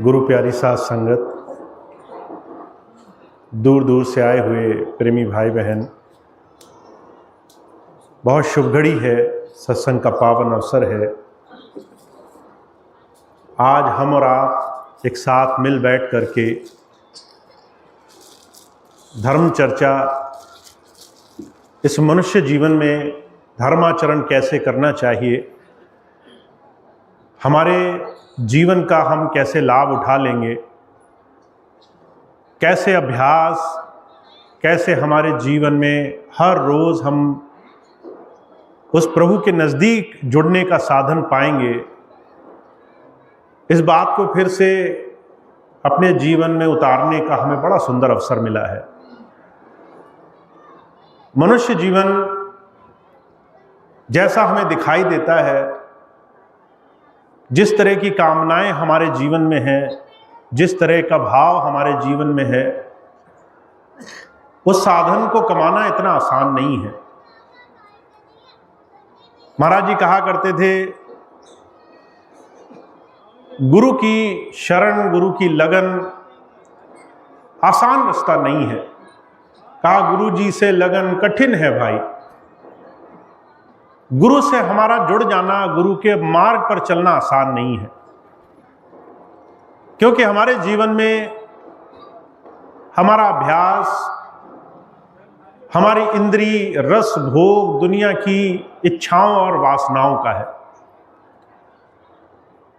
गुरु प्यारी साथ संगत, दूर दूर से आए हुए प्रेमी भाई बहन, बहुत शुभ घड़ी है, सत्संग का पावन अवसर है। आज हम और आप एक साथ मिल बैठ करके धर्म चर्चा, इस मनुष्य जीवन में धर्माचरण कैसे करना चाहिए, हमारे जीवन का हम कैसे लाभ उठा लेंगे, कैसे अभ्यास, कैसे हमारे जीवन में हर रोज़ हम उस प्रभु के नज़दीक जुड़ने का साधन पाएंगे, इस बात को फिर से अपने जीवन में उतारने का हमें बड़ा सुंदर अवसर मिला है। मनुष्य जीवन जैसा हमें दिखाई देता है, जिस तरह की कामनाएं हमारे जीवन में हैं, जिस तरह का भाव हमारे जीवन में है, उस साधन को कमाना इतना आसान नहीं है। महाराज जी कहा करते थे, गुरु की शरण, गुरु की लगन आसान रास्ता नहीं है। कहा गुरु जी से लगन कठिन है भाई। गुरु से हमारा जुड़ जाना, गुरु के मार्ग पर चलना आसान नहीं है, क्योंकि हमारे जीवन में हमारा अभ्यास, हमारी इंद्रिय रस भोग दुनिया की इच्छाओं और वासनाओं का है।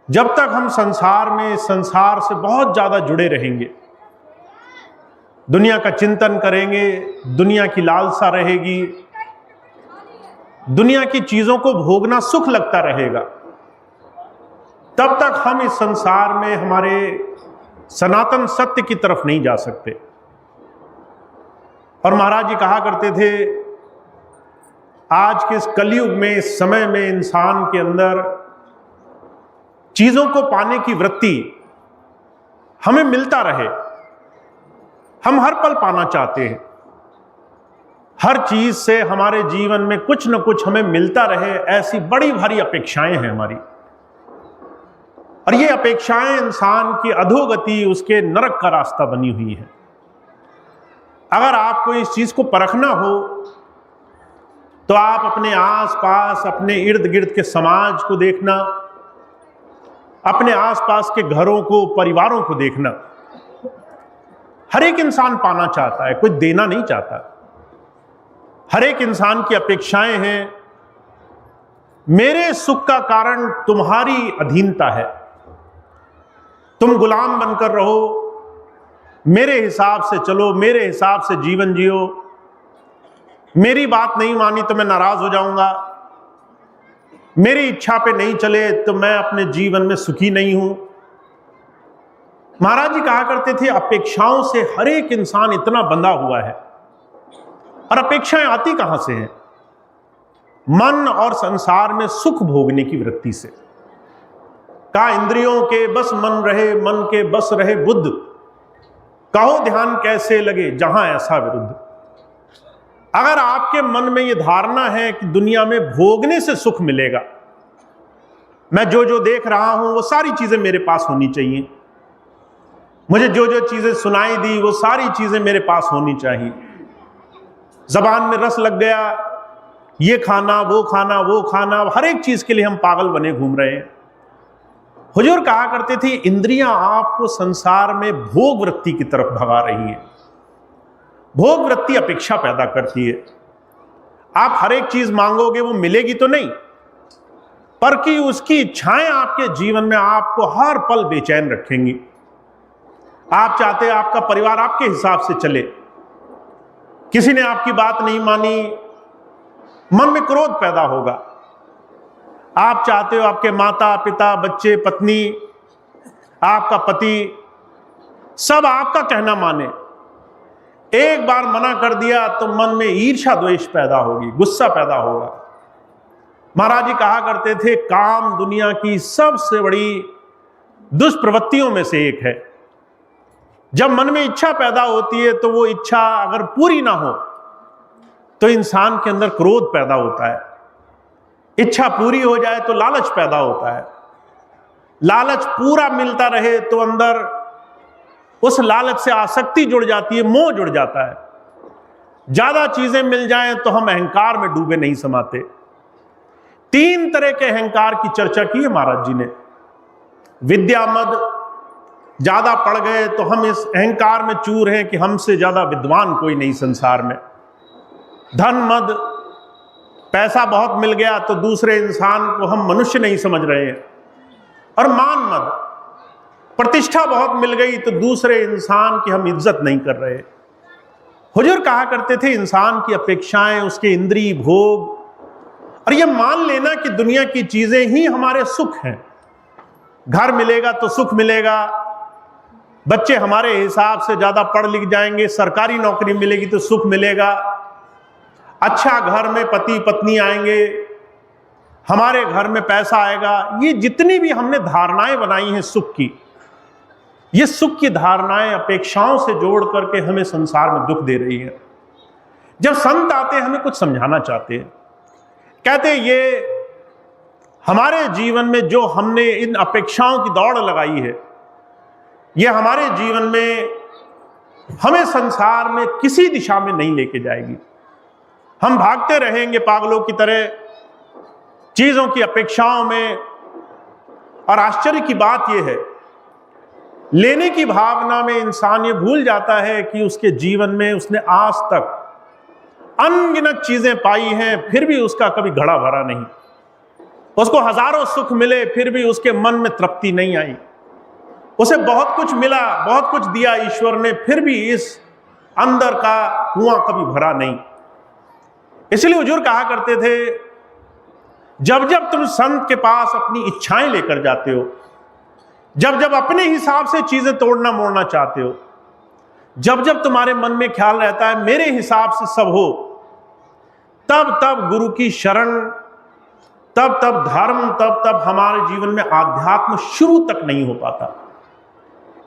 जब तक हम संसार में, संसार से बहुत ज्यादा जुड़े रहेंगे, दुनिया का चिंतन करेंगे, दुनिया की लालसा रहेगी, दुनिया की चीजों को भोगना सुख लगता रहेगा, तब तक हम इस संसार में हमारे सनातन सत्य की तरफ नहीं जा सकते। और महाराज जी कहा करते थे, आज के इस कलयुग में, इस समय में इंसान के अंदर चीजों को पाने की वृत्ति हमें मिलता रहे, हम हर पल पाना चाहते हैं। हर चीज से हमारे जीवन में कुछ न कुछ हमें मिलता रहे, ऐसी बड़ी भारी अपेक्षाएं हैं हमारी। और ये अपेक्षाएं इंसान की अधोगति, उसके नरक का रास्ता बनी हुई है। अगर आपको इस चीज को परखना हो तो आप अपने आसपास, अपने इर्द गिर्द के समाज को देखना, अपने आसपास के घरों को, परिवारों को देखना। हर एक इंसान पाना चाहता है, कोई देना नहीं चाहता। हर एक इंसान की अपेक्षाएं हैं, मेरे सुख का कारण तुम्हारी अधीनता है, तुम गुलाम बनकर रहो, मेरे हिसाब से चलो, मेरे हिसाब से जीवन जियो, मेरी बात नहीं मानी तो मैं नाराज हो जाऊंगा, मेरी इच्छा पे नहीं चले तो मैं अपने जीवन में सुखी नहीं हूं। महाराज जी कहा करते थे, अपेक्षाओं से हर एक इंसान इतना बंधा हुआ है। और अपेक्षाएं आती कहां से हैं? मन और संसार में सुख भोगने की वृत्ति से। कहा इंद्रियों के बस मन रहे, मन के बस रहे बुद्ध, कहो ध्यान कैसे लगे जहां ऐसा विरुद्ध। अगर आपके मन में यह धारणा है कि दुनिया में भोगने से सुख मिलेगा, मैं जो जो देख रहा हूं वो सारी चीजें मेरे पास होनी चाहिए, मुझे जो जो चीजें सुनाई दी वो सारी चीजें मेरे पास होनी चाहिए, जबान में रस लग गया, ये खाना, वो खाना, वो खाना, हर एक चीज के लिए हम पागल बने घूम रहे हैं। हुजूर कहा करते थे, इंद्रियां आपको संसार में भोग वृत्ति की तरफ भगा रही है। भोग वृत्ति अपेक्षा पैदा करती है। आप हर एक चीज मांगोगे, वो मिलेगी तो नहीं, पर कि उसकी इच्छाएं आपके जीवन में आपको हर पल बेचैन रखेंगी। आप चाहते हैं आपका परिवार आपके हिसाब से चले, किसी ने आपकी बात नहीं मानी, मन में क्रोध पैदा होगा। आप चाहते हो आपके माता पिता, बच्चे, पत्नी, आपका पति सब आपका कहना माने। एक बार मना कर दिया तो मन में ईर्ष्या द्वेष पैदा होगी, गुस्सा पैदा होगा। महाराज जी कहा करते थे, काम दुनिया की सबसे बड़ी दुष्प्रवृत्तियों में से एक है। जब मन में इच्छा पैदा होती है तो वो इच्छा अगर पूरी ना हो तो इंसान के अंदर क्रोध पैदा होता है। इच्छा पूरी हो जाए तो लालच पैदा होता है। लालच पूरा मिलता रहे तो अंदर उस लालच से आसक्ति जुड़ जाती है, मोह जुड़ जाता है। ज्यादा चीजें मिल जाएं तो हम अहंकार में डूबे नहीं समाते। 3 तरह के अहंकार की चर्चा की है महाराज जी ने। विद्या मद, ज्यादा पढ़ गए तो हम इस अहंकार में चूर हैं कि हमसे ज्यादा विद्वान कोई नहीं संसार में। धन मद, पैसा बहुत मिल गया तो दूसरे इंसान को हम मनुष्य नहीं समझ रहे हैं। और मान मद, प्रतिष्ठा बहुत मिल गई तो दूसरे इंसान की हम इज्जत नहीं कर रहे। हुजूर कहा करते थे इंसान की अपेक्षाएं, उसके इंद्रिय भोग और यह मान लेना कि दुनिया की चीजें ही हमारे सुख हैं। घर मिलेगा तो सुख मिलेगा, बच्चे हमारे हिसाब से ज्यादा पढ़ लिख जाएंगे, सरकारी नौकरी मिलेगी तो सुख मिलेगा, अच्छा घर में पति पत्नी आएंगे, हमारे घर में पैसा आएगा। ये जितनी भी हमने धारणाएं बनाई हैं सुख की, ये सुख की धारणाएं अपेक्षाओं से जोड़ करके हमें संसार में दुख दे रही है। जब संत आते हैं हमें कुछ समझाना चाहते हैं, कहते हैं ये हमारे जीवन में जो हमने इन अपेक्षाओं की दौड़ लगाई है, ये हमारे जीवन में हमें संसार में किसी दिशा में नहीं लेके जाएगी। हम भागते रहेंगे पागलों की तरह चीजों की अपेक्षाओं में। और आश्चर्य की बात यह है, लेने की भावना में इंसान ये भूल जाता है कि उसके जीवन में उसने आज तक अनगिनत चीजें पाई हैं, फिर भी उसका कभी घड़ा भरा नहीं। उसको हजारों सुख मिले फिर भी उसके मन में तृप्ति नहीं आई। उसे बहुत कुछ मिला, बहुत कुछ दिया ईश्वर ने, फिर भी इस अंदर का कुआं कभी भरा नहीं। इसलिए हुजूर कहा करते थे, जब जब तुम संत के पास अपनी इच्छाएं लेकर जाते हो, जब जब अपने हिसाब से चीजें तोड़ना मोड़ना चाहते हो, जब जब तुम्हारे मन में ख्याल रहता है मेरे हिसाब से सब हो, तब तब गुरु की शरण, तब तब धर्म, तब तब हमारे जीवन में आध्यात्म शुरू तक नहीं हो पाता।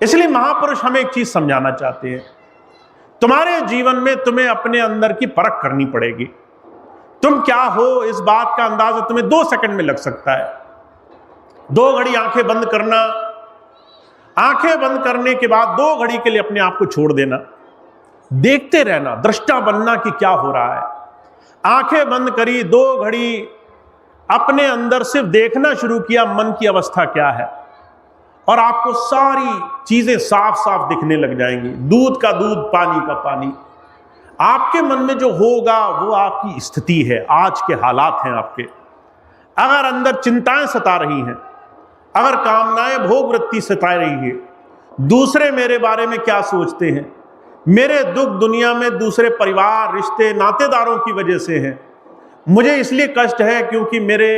इसलिए महापुरुष हमें एक चीज समझाना चाहते हैं, तुम्हारे जीवन में तुम्हें अपने अंदर की परख करनी पड़ेगी। तुम क्या हो इस बात का अंदाजा तुम्हें 2 सेकंड में लग सकता है। 2 घड़ी आंखें बंद करना, आंखें बंद करने के बाद 2 घड़ी के लिए अपने आप को छोड़ देना, देखते रहना, दृष्टा बनना कि क्या हो रहा है। आंखें बंद करी, 2 घड़ी अपने अंदर सिर्फ देखना शुरू किया मन की अवस्था क्या है, और आपको सारी चीजें साफ साफ दिखने लग जाएंगी। दूध का दूध, पानी का पानी। आपके मन में जो होगा वो आपकी स्थिति है, आज के हालात हैं आपके। अगर अंदर चिंताएं सता रही हैं, अगर कामनाएं भोग वृत्ति सता रही है, दूसरे मेरे बारे में क्या सोचते हैं, मेरे दुख दुनिया में दूसरे परिवार, रिश्ते, नातेदारों की वजह से हैं, मुझे इसलिए कष्ट है क्योंकि मेरे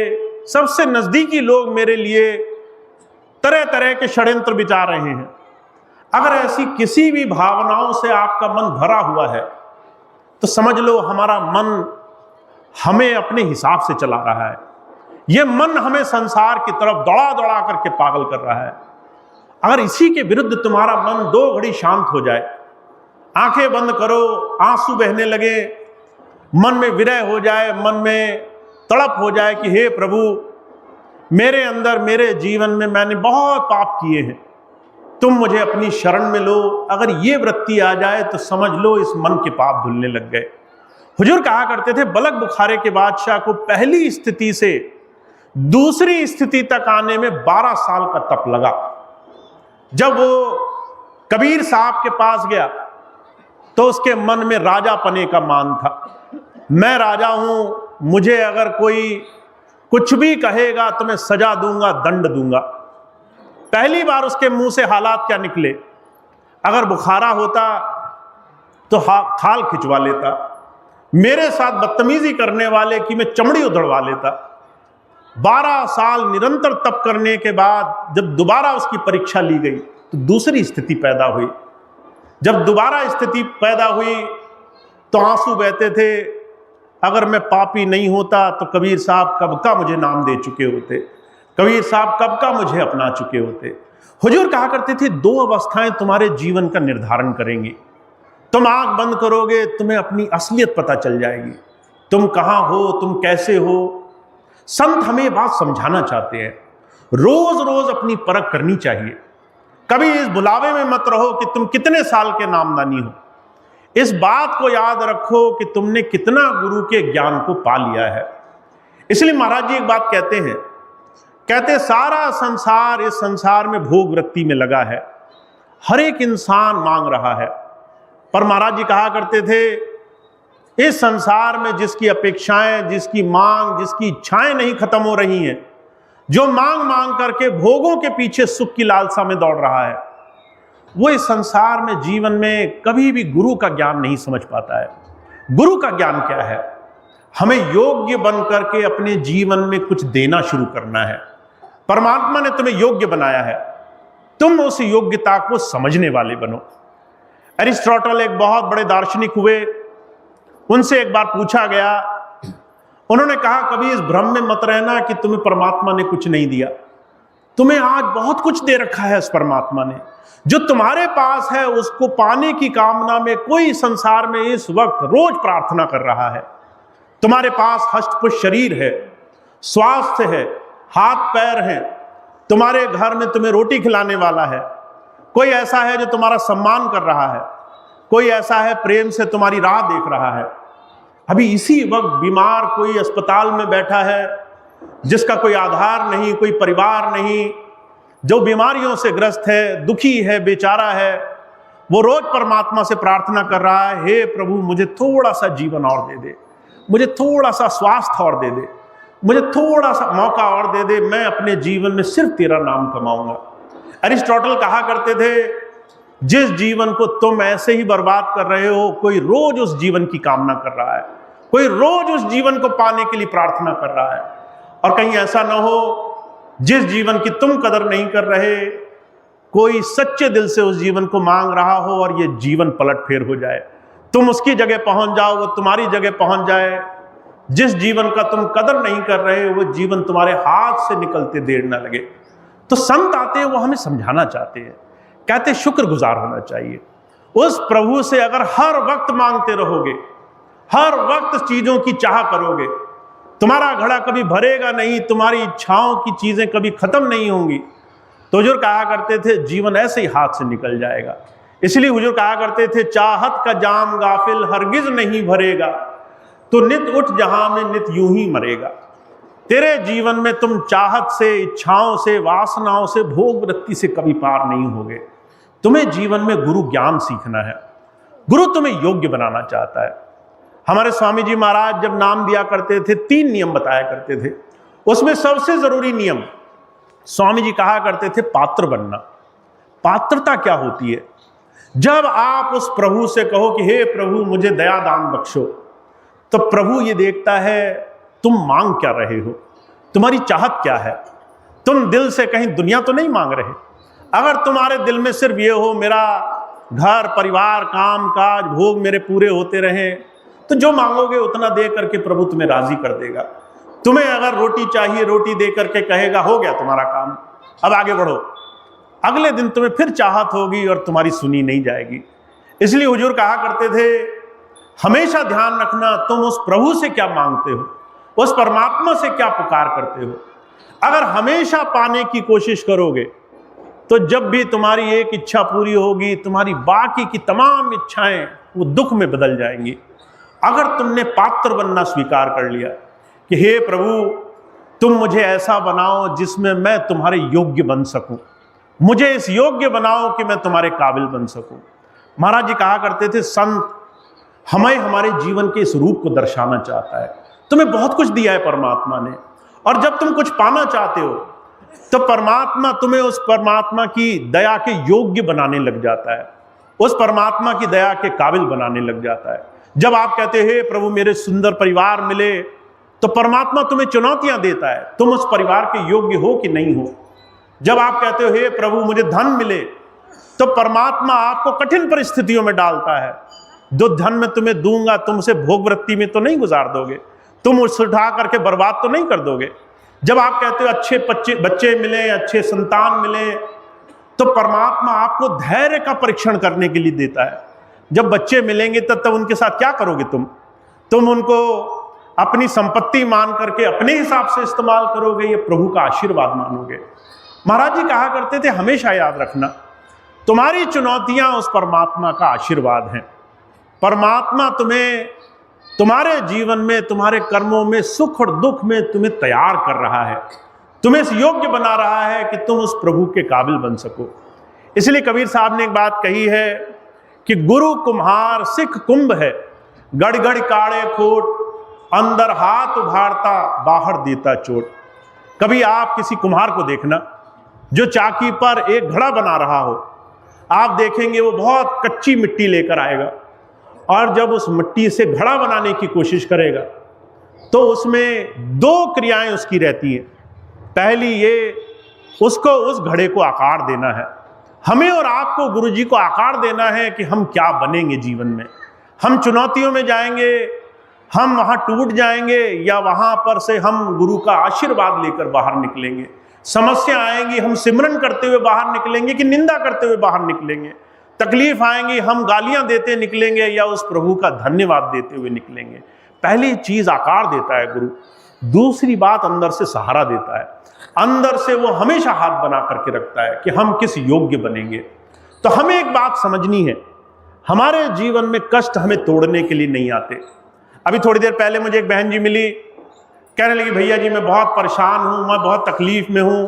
सबसे नजदीकी लोग मेरे लिए तरह तरह के षड्यंत्र विचार रहे हैं। अगर ऐसी किसी भी भावनाओं से आपका मन भरा हुआ है तो समझ लो हमारा मन हमें अपने हिसाब से चला रहा है। यह मन हमें संसार की तरफ दौड़ा दौड़ा करके पागल कर रहा है। अगर इसी के विरुद्ध तुम्हारा मन 2 घड़ी शांत हो जाए, आंखें बंद करो, आंसू बहने लगे, मन में विरह हो जाए, मन में तड़प हो जाए कि हे प्रभु, मेरे अंदर, मेरे जीवन में मैंने बहुत पाप किए हैं, तुम मुझे अपनी शरण में लो। अगर ये वृत्ति आ जाए तो समझ लो इस मन के पाप धुलने लग गए। हुजूर कहा करते थे, बलक बुखारे के बादशाह को पहली स्थिति से दूसरी स्थिति तक आने में 12 साल का तप लगा। जब वो कबीर साहब के पास गया तो उसके मन में राजा पने का मान था। मैं राजा हूं, मुझे अगर कोई कुछ भी कहेगा तो मैं सजा दूंगा, दंड दूंगा। पहली बार उसके मुंह से हालात क्या निकले, अगर बुखारा होता तो खाल खिंचवा लेता, मेरे साथ बदतमीजी करने वाले की मैं चमड़ी उधड़वा लेता। 12 साल निरंतर तप करने के बाद जब दोबारा उसकी परीक्षा ली गई तो दूसरी स्थिति पैदा हुई। जब दोबारा स्थिति पैदा हुई तो आंसू बहते थे, अगर मैं पापी नहीं होता तो कबीर साहब कब का मुझे नाम दे चुके होते, कबीर साहब कब का मुझे अपना चुके होते। हुजूर कहा करते थे, 2 अवस्थाएं तुम्हारे जीवन का निर्धारण करेंगी। तुम आंख बंद करोगे, तुम्हें अपनी असलियत पता चल जाएगी, तुम कहां हो, तुम कैसे हो। संत हमें बात समझाना चाहते हैं। रोज रोज अपनी परख करनी चाहिए। कभी इस बुलावे में मत रहो कि तुम कितने साल के नामदानी हो। इस बात को याद रखो कि तुमने कितना गुरु के ज्ञान को पा लिया है। इसलिए महाराज जी एक बात कहते सारा संसार इस संसार में भोग वृत्ति में लगा है, हर एक इंसान मांग रहा है। पर महाराज जी कहा करते थे इस संसार में जिसकी अपेक्षाएं, जिसकी मांग, जिसकी इच्छाएं नहीं खत्म हो रही हैं, जो मांग मांग करके भोगों के पीछे सुख की लालसा में दौड़ रहा है, वो इस संसार में जीवन में कभी भी गुरु का ज्ञान नहीं समझ पाता है। गुरु का ज्ञान क्या है? हमें योग्य बन करके अपने जीवन में कुछ देना शुरू करना है। परमात्मा ने तुम्हें योग्य बनाया है, तुम उस योग्यता को समझने वाले बनो। एरिस्टोटल एक बहुत बड़े दार्शनिक हुए, उनसे एक बार पूछा गया, उन्होंने कहा कभी इस भ्रम में मत रहना कि तुम्हें परमात्मा ने कुछ नहीं दिया। तुम्हें आज बहुत कुछ दे रखा है इस परमात्मा ने। जो तुम्हारे पास है उसको पाने की कामना में कोई संसार में इस वक्त रोज प्रार्थना कर रहा है। तुम्हारे पास हष्टपुष्ट शरीर है, स्वास्थ्य है, हाथ पैर हैं, तुम्हारे घर में तुम्हें रोटी खिलाने वाला है, कोई ऐसा है जो तुम्हारा सम्मान कर रहा है, कोई ऐसा है प्रेम से तुम्हारी राह देख रहा है। अभी इसी वक्त बीमार कोई अस्पताल में बैठा है, जिसका कोई आधार नहीं, कोई परिवार नहीं, जो बीमारियों से ग्रस्त है, दुखी है, बेचारा है, वो रोज परमात्मा से प्रार्थना कर रहा है, हे प्रभु मुझे थोड़ा सा जीवन और दे दे, मुझे थोड़ा सा स्वास्थ्य और दे दे, मुझे थोड़ा सा मौका और दे दे, मैं अपने जीवन में सिर्फ तेरा नाम कमाऊंगा। एरिस्टोटल कहा करते थे जिस जीवन को तुम ऐसे ही बर्बाद कर रहे हो, कोई रोज उस जीवन की कामना कर रहा है, कोई रोज उस जीवन को पाने के लिए प्रार्थना कर रहा है। और कहीं ऐसा ना हो जिस जीवन की तुम कदर नहीं कर रहे, कोई सच्चे दिल से उस जीवन को मांग रहा हो और ये जीवन पलट फेर हो जाए, तुम उसकी जगह पहुंच जाओ, वो तुम्हारी जगह पहुंच जाए। जिस जीवन का तुम कदर नहीं कर रहे, वो जीवन तुम्हारे हाथ से निकलते देर ना लगे। तो संत आते हैं, वो हमें समझाना चाहते हैं, कहते शुक्रगुजार होना चाहिए उस प्रभु से। अगर हर वक्त मांगते रहोगे, हर वक्त चीजों की चाह करोगे, तुम्हारा घड़ा कभी भरेगा नहीं, तुम्हारी इच्छाओं की चीजें कभी खत्म नहीं होंगी। तो हुजूर कहा करते थे जीवन ऐसे ही हाथ से निकल जाएगा। इसलिए हुजूर कहा करते थे चाहत का जाम गाफिल हरगिज नहीं भरेगा, तो नित उठ जहां में नित यूं ही मरेगा। तेरे जीवन में तुम चाहत से, इच्छाओं से, वासनाओं से, भोग वृत्ति से कभी पार नहीं होगे। तुम्हें जीवन में गुरु ज्ञान सीखना है। गुरु तुम्हें योग्य बनाना चाहता है। हमारे स्वामी जी महाराज जब नाम दिया करते थे, 3 नियम बताया करते थे। उसमें सबसे जरूरी नियम स्वामी जी कहा करते थे पात्र बनना। पात्रता क्या होती है? जब आप उस प्रभु से कहो कि हे प्रभु मुझे दया दान बख्शो, तो प्रभु ये देखता है तुम मांग क्या रहे हो, तुम्हारी चाहत क्या है। तुम दिल से कहीं दुनिया तो नहीं मांग रहे। अगर तुम्हारे दिल में सिर्फ ये हो मेरा घर परिवार काम काज भोग मेरे पूरे होते रहें, तो जो मांगोगे उतना दे करके प्रभु तुम्हें राजी कर देगा। तुम्हें अगर रोटी चाहिए, रोटी दे करके कहेगा हो गया तुम्हारा काम, अब आगे बढ़ो। अगले दिन तुम्हें फिर चाहत होगी और तुम्हारी सुनी नहीं जाएगी। इसलिए हुजूर कहा करते थे हमेशा ध्यान रखना तुम उस प्रभु से क्या मांगते हो, उस परमात्मा से क्या पुकार करते हो। अगर हमेशा पाने की कोशिश करोगे तो जब भी तुम्हारी एक इच्छा पूरी होगी, तुम्हारी बाकी की तमाम इच्छाएं वो दुख में बदल जाएंगी। अगर तुमने पात्र बनना स्वीकार कर लिया कि हे प्रभु तुम मुझे ऐसा बनाओ जिसमें मैं तुम्हारे योग्य बन सकूं, मुझे इस योग्य बनाओ कि मैं तुम्हारे काबिल बन सकूं। महाराज जी कहा करते थे संत हमें हमारे जीवन के इस रूप को दर्शाना चाहता है। तुम्हें बहुत कुछ दिया है परमात्मा ने, और जब तुम कुछ पाना चाहते हो तो परमात्मा तुम्हें उस परमात्मा की दया के योग्य बनाने लग जाता है, उस परमात्मा की दया के काबिल बनाने लग जाता है। जब आप कहते हैं प्रभु मेरे सुंदर परिवार मिले, तो परमात्मा तुम्हें चुनौतियां देता है, तुम उस परिवार के योग्य हो कि नहीं हो। जब आप कहते हो हे प्रभु मुझे धन मिले, तो परमात्मा आपको कठिन परिस्थितियों में डालता है। जो धन मैं तुम्हें दूंगा तुम उसे भोग वृत्ति में तो नहीं गुजार दोगे, तुम उसे उठा करके बर्बाद तो नहीं कर दोगे। जब आप कहते हो अच्छे बच्चे मिले, अच्छे संतान मिले, तो परमात्मा आपको धैर्य का परीक्षण करने के लिए देता है। जब बच्चे मिलेंगे तब उनके साथ क्या करोगे तुम उनको अपनी संपत्ति मान करके अपने हिसाब से इस्तेमाल करोगे, ये प्रभु का आशीर्वाद मानोगे। महाराज जी कहा करते थे, हमेशा याद रखना, तुम्हारी चुनौतियां उस परमात्मा का आशीर्वाद हैं। परमात्मा तुम्हें तुम्हारे जीवन में, तुम्हारे कर्मों में, सुख और दुख में तुम्हें तैयार कर रहा है, तुम्हें इस योग्य बना रहा है कि तुम उस प्रभु के काबिल बन सको। इसलिए कबीर साहब ने एक बात कही है कि गुरु कुम्हार सिख कुंभ है, गड़ गड़ काड़े खोट, अंदर हाथ उभारता बाहर देता चोट। कभी आप किसी कुम्हार को देखना जो चाकी पर एक घड़ा बना रहा हो, आप देखेंगे वो बहुत कच्ची मिट्टी लेकर आएगा और जब उस मिट्टी से घड़ा बनाने की कोशिश करेगा तो उसमें दो क्रियाएं उसकी रहती हैं। पहली ये, उसको उस घड़े को आकार देना है। हमें और आपको गुरुजी को आकार देना है कि हम क्या बनेंगे जीवन में। हम चुनौतियों में जाएंगे, हम वहां टूट जाएंगे, या वहां पर से हम गुरु का आशीर्वाद लेकर बाहर निकलेंगे। समस्या आएंगी, हम सिमरन करते हुए बाहर निकलेंगे कि निंदा करते हुए बाहर निकलेंगे। तकलीफ आएंगी, हम गालियां देते निकलेंगे या उस प्रभु का धन्यवाद देते हुए निकलेंगे। पहली चीज आकार देता है गुरु। दूसरी बात, अंदर से सहारा देता है। अंदर से वो हमेशा हाथ बना करके रखता है कि हम किस योग्य बनेंगे। तो हमें एक बात समझनी है, हमारे जीवन में कष्ट हमें तोड़ने के लिए नहीं आते। अभी थोड़ी देर पहले मुझे एक बहन जी मिली, कहने लगी, भैया जी मैं बहुत परेशान हूं, मैं बहुत तकलीफ में हूं।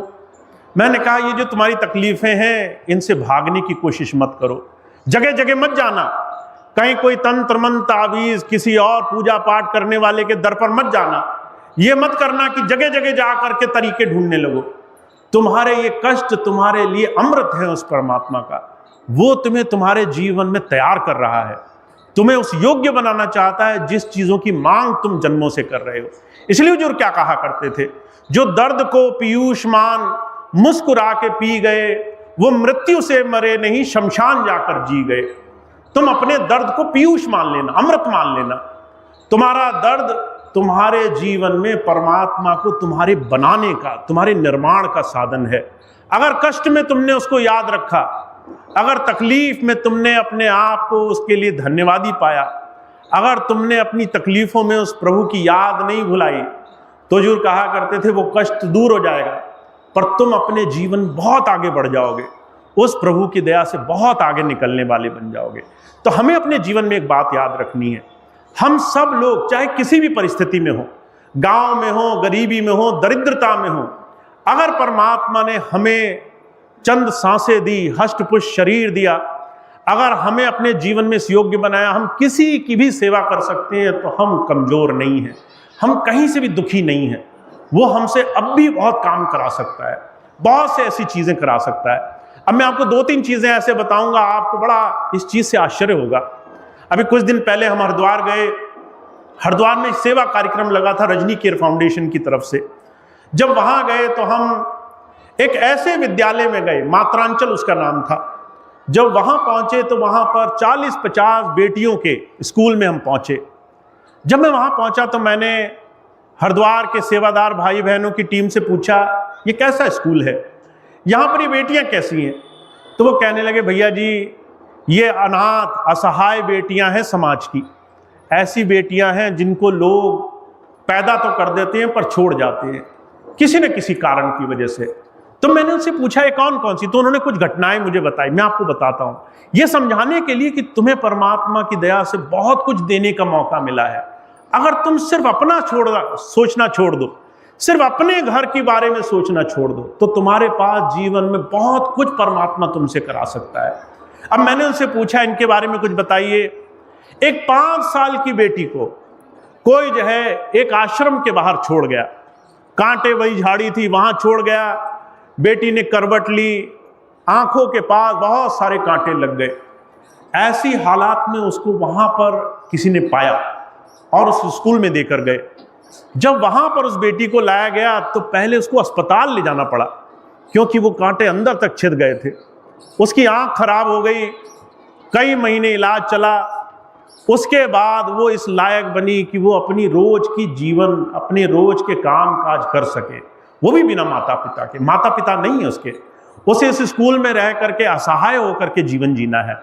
मैंने कहा, ये जो तुम्हारी तकलीफें हैं इनसे भागने की कोशिश मत करो, जगह जगह मत जाना, कहीं कोई तंत्र मंत्र तावीज किसी और पूजा पाठ करने वाले के दर पर मत जाना। ये मत करना कि जगह जगह जा करके तरीके ढूंढने लगो। तुम्हारे ये कष्ट तुम्हारे लिए अमृत है उस परमात्मा का। वो तुम्हें तुम्हारे जीवन में तैयार कर रहा है, तुम्हें उस योग्य बनाना चाहता है जिस चीजों की मांग तुम जन्मों से कर रहे हो। इसलिए हुजूर क्या कहा करते थे, जो दर्द को पीयूषमान मुस्कुरा के पी गए, वो मृत्यु से मरे नहीं शमशान जाकर जी गए। तुम अपने दर्द को पीयूष मान लेना, अमृत मान लेना। तुम्हारा दर्द तुम्हारे जीवन में परमात्मा को तुम्हारे बनाने का, तुम्हारे निर्माण का साधन है। अगर कष्ट में तुमने उसको याद रखा, अगर तकलीफ में तुमने अपने आप को उसके लिए धन्यवादी पाया, अगर तुमने अपनी तकलीफों में उस प्रभु की याद नहीं भुलाई, तो हुजूर कहा करते थे वो कष्ट दूर हो जाएगा, पर तुम अपने जीवन बहुत आगे बढ़ जाओगे, उस प्रभु की दया से बहुत आगे निकलने वाले बन जाओगे। तो हमें अपने जीवन में एक बात याद रखनी है, हम सब लोग चाहे किसी भी परिस्थिति में हो, गांव में हो, गरीबी में हो, दरिद्रता में हो, अगर परमात्मा ने हमें चंद सांसें दी, हष्टपुष्ट शरीर दिया, अगर हमें अपने जीवन में इस योग्य बनाया, हम किसी की भी सेवा कर सकते हैं, तो हम कमजोर नहीं हैं, हम कहीं से भी दुखी नहीं हैं। वो हमसे अब भी बहुत काम करा सकता है, बहुत से ऐसी चीजें करा सकता है। अब मैं आपको 2-3 चीजें ऐसे बताऊंगा, आपको बड़ा इस चीज से आश्चर्य होगा। अभी कुछ दिन पहले हम हरिद्वार गए। हरिद्वार में सेवा कार्यक्रम लगा था रजनी केयर फाउंडेशन की तरफ से। जब वहां गए तो हम एक ऐसे विद्यालय में गए, मात्रांचल उसका नाम था। जब वहां पहुंचे तो वहां पर 40-50 बेटियों के स्कूल में हम पहुंचे। जब मैं वहां पहुंचा तो मैंने हरिद्वार के सेवादार भाई बहनों की टीम से पूछा, ये कैसा स्कूल है, यहाँ पर ये बेटियां कैसी हैं? तो वो कहने लगे, भैया जी ये अनाथ असहाय बेटियां हैं समाज की, ऐसी बेटियां हैं जिनको लोग पैदा तो कर देते हैं पर छोड़ जाते हैं किसी न किसी कारण की वजह से। तो मैंने उनसे पूछा ये कौन कौन सी, तो उन्होंने कुछ घटनाएं मुझे बताई, मैं आपको बताता हूं, ये समझाने के लिए कि तुम्हें परमात्मा की दया से बहुत कुछ देने का मौका मिला है। अगर तुम सिर्फ अपना सोचना छोड़ दो, सिर्फ अपने घर के बारे में सोचना छोड़ दो, तो तुम्हारे पास जीवन में बहुत कुछ परमात्मा तुमसे करा सकता है। अब मैंने उनसे पूछा इनके बारे में कुछ बताइए। एक 5 साल की बेटी को कोई जो है एक आश्रम के बाहर छोड़ गया, कांटे वही झाड़ी थी वहां छोड़ गया, बेटी ने करवट ली, आंखों के पास बहुत सारे कांटे लग गए। ऐसी हालात में उसको वहां पर किसी ने पाया और उस स्कूल में देकर गए। जब वहां पर उस बेटी को लाया गया तो पहले उसको अस्पताल ले जाना पड़ा, क्योंकि वो कांटे अंदर तक छिद गए थे। उसकी आंख खराब हो गई, कई महीने इलाज चला। उसके बाद वो इस लायक बनी कि वो अपनी रोज की जीवन, अपने रोज के काम काज कर सके, वो भी बिना माता पिता के। माता पिता नहीं है उसके, उसे इस स्कूल में रह करके असहाय होकर के जीवन जीना है।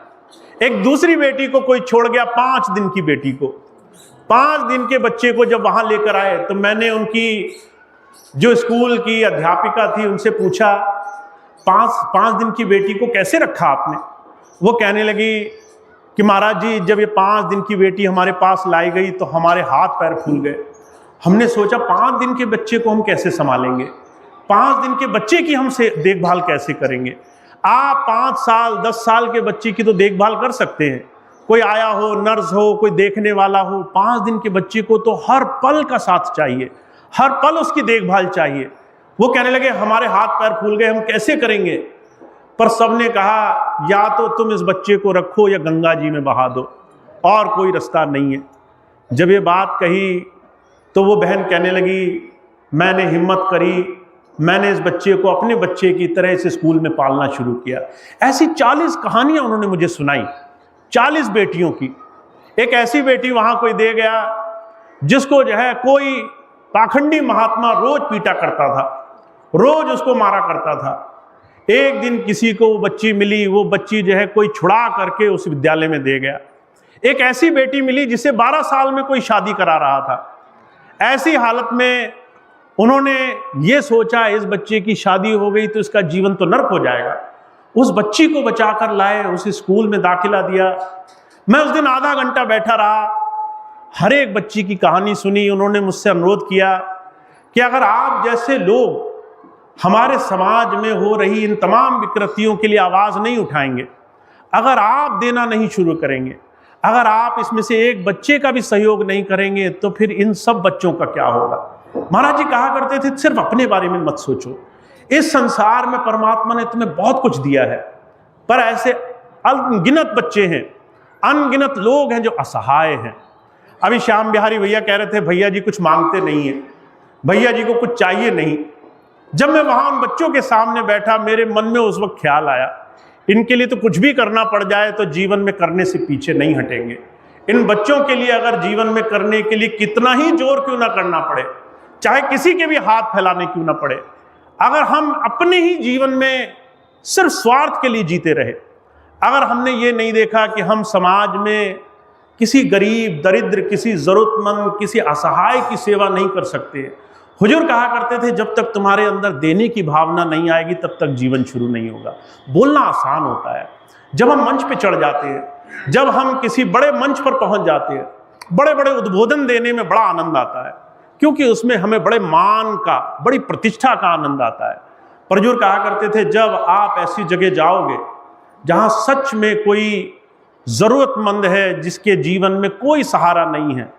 एक दूसरी बेटी को कोई छोड़ गया, 5 दिन की बेटी को। 5 दिन के बच्चे को जब वहां लेकर आए तो मैंने उनकी जो स्कूल की अध्यापिका थी उनसे पूछा, 5 दिन की बेटी को कैसे रखा आपने? वो कहने लगी कि महाराज जी, जब ये 5 दिन की बेटी हमारे पास लाई गई तो हमारे हाथ पैर फूल गए। हमने सोचा 5 दिन के बच्चे को हम कैसे संभालेंगे, 5 दिन के बच्चे की हम से देखभाल कैसे करेंगे? आप 5 साल 10 साल के बच्चे की तो देखभाल कर सकते हैं, कोई आया हो, नर्स हो, कोई देखने वाला हो। 5 दिन के बच्चे को तो हर पल का साथ चाहिए, हर पल उसकी देखभाल चाहिए। वो कहने लगे हमारे हाथ पैर फूल गए, हम कैसे करेंगे? पर सबने कहा या तो तुम इस बच्चे को रखो या गंगा जी में बहा दो, और कोई रास्ता नहीं है। जब ये बात कही तो वो बहन कहने लगी मैंने हिम्मत करी, मैंने इस बच्चे को अपने बच्चे की तरह इस स्कूल में पालना शुरू किया। ऐसी 40 कहानियां उन्होंने मुझे सुनाई, 40 बेटियों की। एक ऐसी बेटी वहां कोई दे गया जिसको जो है कोई पाखंडी महात्मा रोज पीटा करता था, रोज उसको मारा करता था। एक दिन किसी को वो बच्ची मिली, वो बच्ची जो है कोई छुड़ा करके उस विद्यालय में दे गया। एक ऐसी बेटी मिली जिसे 12 साल में कोई शादी करा रहा था। ऐसी हालत में उन्होंने ये सोचा इस बच्चे की शादी हो गई तो इसका जीवन तो नर्क हो जाएगा। उस बच्ची को बचाकर लाए, उस स्कूल में दाखिला दिया। मैं उस दिन आधा घंटा बैठा रहा, हर एक बच्ची की कहानी सुनी। उन्होंने मुझसे अनुरोध किया कि अगर आप जैसे लोग हमारे समाज में हो रही इन तमाम विकृतियों के लिए आवाज नहीं उठाएंगे, अगर आप देना नहीं शुरू करेंगे, अगर आप इसमें से एक बच्चे का भी सहयोग नहीं करेंगे तो फिर इन सब बच्चों का क्या होगा। महाराज जी कहा करते थे सिर्फ अपने बारे में मत सोचो, इस संसार में परमात्मा ने तुम्हें बहुत कुछ दिया है, पर ऐसे अनगिनत बच्चे हैं, अनगिनत लोग हैं जो असहाय हैं। अभी श्याम बिहारी भैया कह रहे थे भैया जी कुछ मांगते नहीं है, भैया जी को कुछ चाहिए नहीं। जब मैं वहां उन बच्चों के सामने बैठा, मेरे मन में उस वक्त ख्याल आया इनके लिए तो कुछ भी करना पड़ जाए तो जीवन में करने से पीछे नहीं हटेंगे। इन बच्चों के लिए अगर जीवन में करने के लिए कितना ही जोर क्यों ना करना पड़े, चाहे किसी के भी हाथ फैलाने क्यों ना पड़े, अगर हम अपने ही जीवन में सिर्फ स्वार्थ के लिए जीते रहे, अगर हमने ये नहीं देखा कि हम समाज में किसी गरीब, दरिद्र, किसी जरूरतमंद, किसी असहाय की सेवा नहीं कर सकते। हुजूर कहा करते थे जब तक तुम्हारे अंदर देने की भावना नहीं आएगी तब तक जीवन शुरू नहीं होगा। बोलना आसान होता है, जब हम मंच पे चढ़ जाते हैं, जब हम किसी बड़े मंच पर पहुंच जाते हैं, बड़े बड़े उद्बोधन देने में बड़ा आनंद आता है, क्योंकि उसमें हमें बड़े मान का, बड़ी प्रतिष्ठा का आनंद आता है। पर हुजूर कहा करते थे जब आप ऐसी जगह जाओगे जहां सच में कोई जरूरतमंद है, जिसके जीवन में कोई सहारा नहीं है,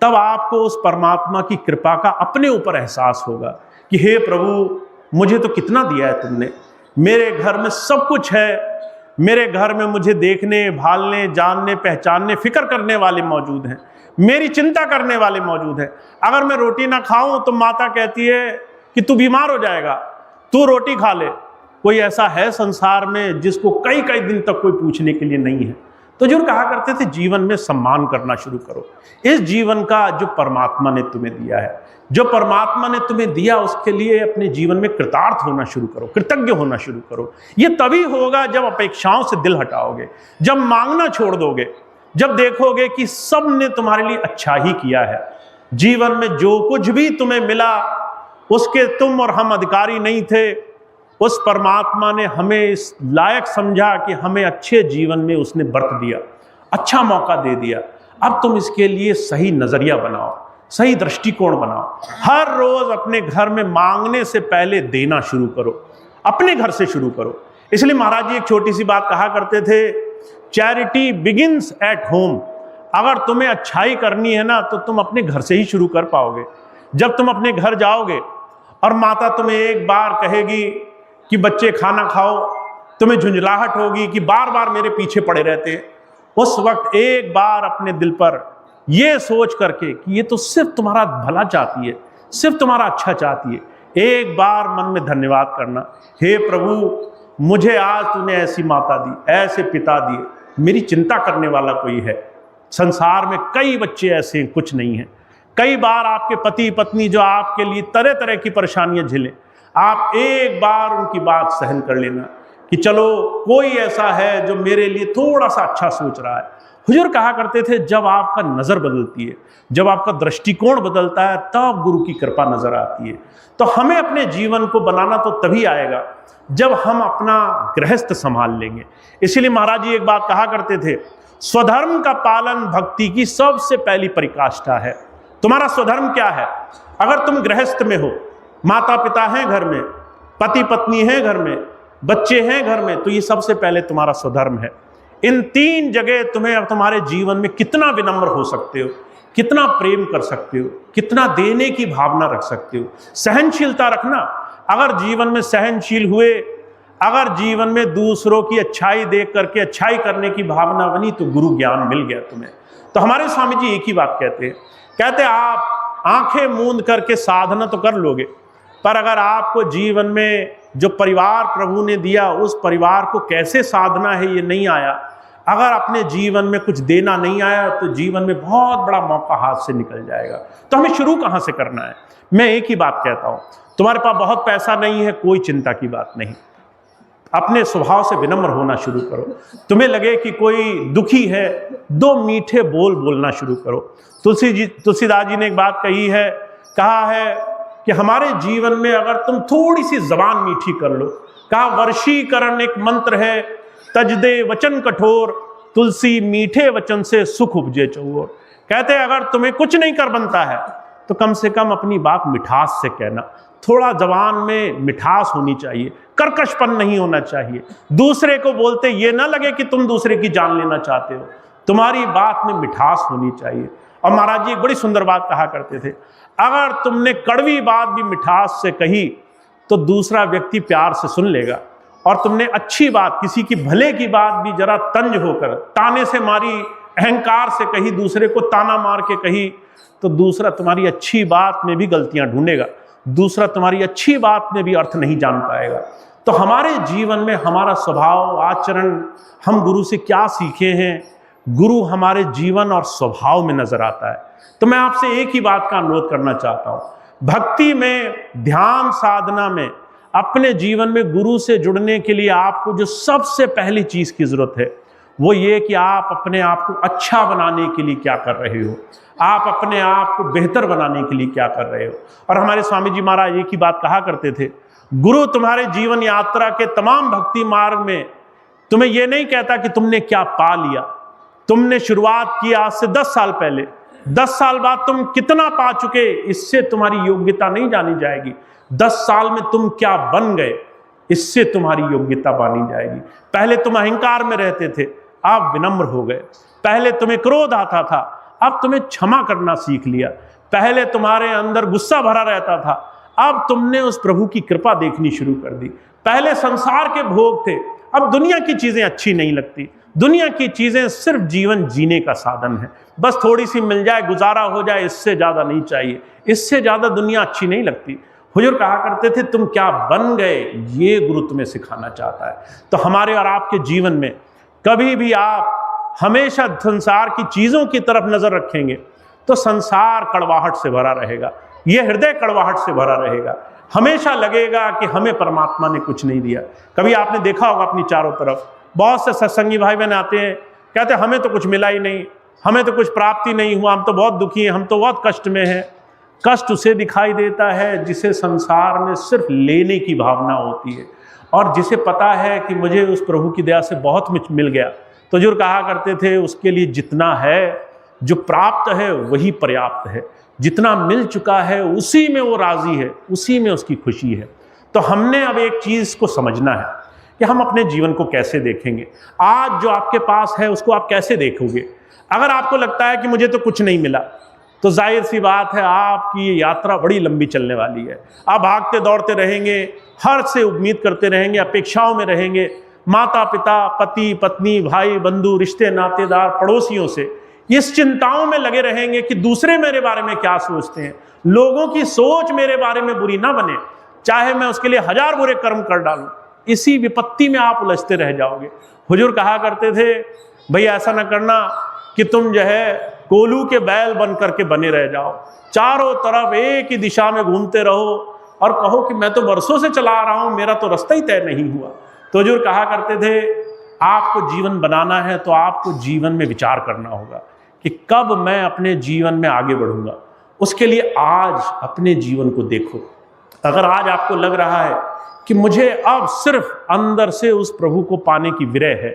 तब आपको उस परमात्मा की कृपा का अपने ऊपर एहसास होगा कि हे प्रभु मुझे तो कितना दिया है तुमने, मेरे घर में सब कुछ है, मेरे घर में मुझे देखने, भालने, जानने, पहचानने, फिक्र करने वाले मौजूद हैं, मेरी चिंता करने वाले मौजूद हैं। अगर मैं रोटी ना खाऊं तो माता कहती है कि तू बीमार हो जाएगा, तू रोटी खा ले। कोई ऐसा है संसार में जिसको कई कई दिन तक कोई पूछने के लिए नहीं है। तो जो कहा करते थे जीवन में सम्मान करना शुरू करो, इस जीवन का जो परमात्मा ने तुम्हें दिया है, जो परमात्मा ने तुम्हें दिया उसके लिए अपने जीवन में कृतार्थ होना शुरू करो, कृतज्ञ होना शुरू करो। ये तभी होगा जब अपेक्षाओं से दिल हटाओगे, जब मांगना छोड़ दोगे, जब देखोगे कि सब ने तुम्हारे लिए अच्छा ही किया है। जीवन में जो कुछ भी तुम्हें मिला उसके तुम और हम अधिकारी नहीं थे, उस परमात्मा ने हमें इस लायक समझा कि हमें अच्छे जीवन में उसने बरत दिया, अच्छा मौका दे दिया। अब तुम इसके लिए सही नजरिया बनाओ, सही दृष्टिकोण बनाओ। हर रोज अपने घर में मांगने से पहले देना शुरू करो, अपने घर से शुरू करो। इसलिए महाराज जी एक छोटी सी बात कहा करते थे, चैरिटी बिगिंस एट होम। अगर तुम्हें अच्छाई करनी है ना तो तुम अपने घर से ही शुरू कर पाओगे। जब तुम अपने घर जाओगे और माता तुम्हें एक बार कहेगी कि बच्चे खाना खाओ, तुम्हें झुंझलाहट होगी कि बार बार मेरे पीछे पड़े रहते हैं, उस वक्त एक बार अपने दिल पर यह सोच करके कि ये तो सिर्फ तुम्हारा भला चाहती है, सिर्फ तुम्हारा अच्छा चाहती है, एक बार मन में धन्यवाद करना, हे प्रभु मुझे आज तूने ऐसी माता दी, ऐसे पिता दिए, मेरी चिंता करने वाला कोई है। संसार में कई बच्चे ऐसे हैं, कुछ नहीं है। कई बार आपके पति पत्नी जो आपके लिए तरह तरह की परेशानियां झेले, आप एक बार उनकी बात सहन कर लेना कि चलो कोई ऐसा है जो मेरे लिए थोड़ा सा अच्छा सोच रहा है, हुजूर कहा करते थे जब आपका नज़र बदलती है, जब आपका दृष्टिकोण बदलता है, तब गुरु की कृपा नजर आती है। तो हमें अपने जीवन को बनाना तो तभी आएगा जब हम अपना गृहस्थ संभाल लेंगे। इसीलिए महाराज जी एक बात कहा करते थे, स्वधर्म का पालन भक्ति की सबसे पहली परिकाष्ठा है। तुम्हारा स्वधर्म क्या है? अगर तुम गृहस्थ में हो, माता पिता हैं घर में, पति पत्नी हैं घर में, बच्चे हैं घर में, तो ये सबसे पहले तुम्हारा स्वधर्म है। इन 3 जगह तुम्हें अब तुम्हारे जीवन में कितना विनम्र हो सकते हो, कितना प्रेम कर सकते हो, कितना देने की भावना रख सकते हो, सहनशीलता रखना। अगर जीवन में सहनशील हुए, अगर जीवन में दूसरों की अच्छाई देख करके अच्छाई करने की भावना बनी, तो गुरु ज्ञान मिल गया तुम्हें। तो हमारे स्वामी जी एक ही बात कहते आप आंखें मूंद करके साधना तो कर लोगे, पर अगर आपको जीवन में जो परिवार प्रभु ने दिया, उस परिवार को कैसे साधना है ये नहीं आया, अगर अपने जीवन में कुछ देना नहीं आया, तो जीवन में बहुत बड़ा मौका हाथ से निकल जाएगा। तो हमें शुरू कहाँ से करना है? मैं एक ही बात कहता हूँ, तुम्हारे पास बहुत पैसा नहीं है, कोई चिंता की बात नहीं, अपने स्वभाव से विनम्र होना शुरू करो। तुम्हें लगे कि कोई दुखी है, 2 मीठे बोल बोलना शुरू करो। तुलसीदास जी ने एक बात कहा है कि हमारे जीवन में अगर तुम थोड़ी सी जबान मीठी कर लो, कहा वर्षीकरण एक मंत्र है, तज दे वचन कठोर, तुलसी मीठे वचन से सुख उपजे चौओर। कहते अगर तुम्हें कुछ नहीं कर बनता है, तो कम से कम अपनी बात मिठास से कहना। थोड़ा जबान में मिठास होनी चाहिए, कर्कशपन नहीं होना चाहिए। दूसरे को बोलते ये ना लगे कि तुम दूसरे की जान लेना चाहते हो, तुम्हारी बात में मिठास होनी चाहिए। और महाराज जी एक बड़ी सुंदर बात कहा करते थे, अगर तुमने कड़वी बात भी मिठास से कही, तो दूसरा व्यक्ति प्यार से सुन लेगा। और तुमने अच्छी बात, किसी की भले की बात भी जरा तंज होकर, ताने से मारी, अहंकार से कही, दूसरे को ताना मार के कही, तो दूसरा तुम्हारी अच्छी बात में भी गलतियां ढूंढेगा, दूसरा तुम्हारी अच्छी बात में भी अर्थ नहीं जान पाएगा। तो हमारे जीवन में हमारा स्वभाव, आचरण, हम गुरु से क्या सीखे हैं, गुरु हमारे जीवन और स्वभाव में नजर आता है। तो मैं आपसे एक ही बात का अनुरोध करना चाहता हूं, भक्ति में, ध्यान साधना में, अपने जीवन में गुरु से जुड़ने के लिए आपको जो सबसे पहली चीज की जरूरत है, वो ये कि आप अपने आप को अच्छा बनाने के लिए क्या कर रहे हो, आप अपने आप को बेहतर बनाने के लिए क्या कर रहे हो। और हमारे स्वामी जी महाराज एक ही बात कहा करते थे, गुरु तुम्हारे जीवन यात्रा के तमाम भक्ति मार्ग में तुम्हें यह नहीं कहता कि तुमने क्या पा लिया। तुमने शुरुआत की आज से 10 साल पहले, 10 साल बाद तुम कितना पा चुके, इससे तुम्हारी योग्यता नहीं जानी जाएगी। 10 साल में तुम क्या बन गए, इससे तुम्हारी योग्यता मानी जाएगी। पहले तुम अहंकार में रहते थे, आप विनम्र हो गए। पहले तुम्हें क्रोध आता था, अब तुम्हें क्षमा करना सीख लिया। पहले तुम्हारे अंदर गुस्सा भरा रहता था, अब तुमने उस प्रभु की कृपा देखनी शुरू कर दी। पहले संसार के भोग थे, अब दुनिया की चीजें अच्छी नहीं लगती। दुनिया की चीजें सिर्फ जीवन जीने का साधन है, बस थोड़ी सी मिल जाए, गुजारा हो जाए, इससे ज्यादा नहीं चाहिए, इससे ज्यादा दुनिया अच्छी नहीं लगती। हुजूर कहा करते थे तुम क्या बन गए, ये गुरु तुम्हें सिखाना चाहता है। तो हमारे और आपके जीवन में कभी भी आप हमेशा संसार की चीजों की तरफ नजर रखेंगे, तो संसार कड़वाहट से भरा रहेगा, यह हृदय कड़वाहट से भरा रहेगा। हमेशा लगेगा कि हमें परमात्मा ने कुछ नहीं दिया। कभी आपने देखा होगा अपनी चारों तरफ बहुत से सत्संगी भाई बहन आते हैं, कहते हैं हमें तो कुछ मिला ही नहीं, हमें तो कुछ प्राप्ति नहीं हुआ, हम तो बहुत दुखी हैं, हम तो बहुत कष्ट में हैं। कष्ट उसे दिखाई देता है जिसे संसार में सिर्फ लेने की भावना होती है, और जिसे पता है कि मुझे उस प्रभु की दया से बहुत मिल गया। तो जो कहा करते थे उसके लिए जितना है, जो प्राप्त है वही पर्याप्त है, जितना मिल चुका है उसी में वो राजी है, उसी में उसकी खुशी है। तो हमने अब एक चीज को समझना है कि हम अपने जीवन को कैसे देखेंगे। आज जो आपके पास है उसको आप कैसे देखोगे। अगर आपको लगता है कि मुझे तो कुछ नहीं मिला, तो जाहिर सी बात है आपकी ये यात्रा बड़ी लंबी चलने वाली है। आप भागते दौड़ते रहेंगे, हर से उम्मीद करते रहेंगे, अपेक्षाओं में रहेंगे, माता पिता, पति पत्नी, भाई बंधु, रिश्ते नातेदार, पड़ोसियों से इस चिंताओं में लगे रहेंगे कि दूसरे मेरे बारे में क्या सोचते हैं, लोगों की सोच मेरे बारे में बुरी ना बने, चाहे मैं उसके लिए 1000 बुरे कर्म कर डालूं। इसी विपत्ति में आप उलझते रह जाओगे। हुजूर कहा करते थे भाई ऐसा ना करना कि तुम जो है कोलू के बैल बन करके बने रह जाओ, चारों तरफ एक ही दिशा में घूमते रहो और कहो कि मैं तो बरसों से चला आ रहा हूं, मेरा तो रास्ता ही तय नहीं हुआ। तो हुजूर कहा करते थे आपको जीवन बनाना है तो आपको जीवन में विचार करना होगा कि कब मैं अपने जीवन में आगे बढ़ूंगा। उसके लिए आज अपने जीवन को देखो। अगर आज आपको लग रहा है कि मुझे अब सिर्फ अंदर से उस प्रभु को पाने की विरह है,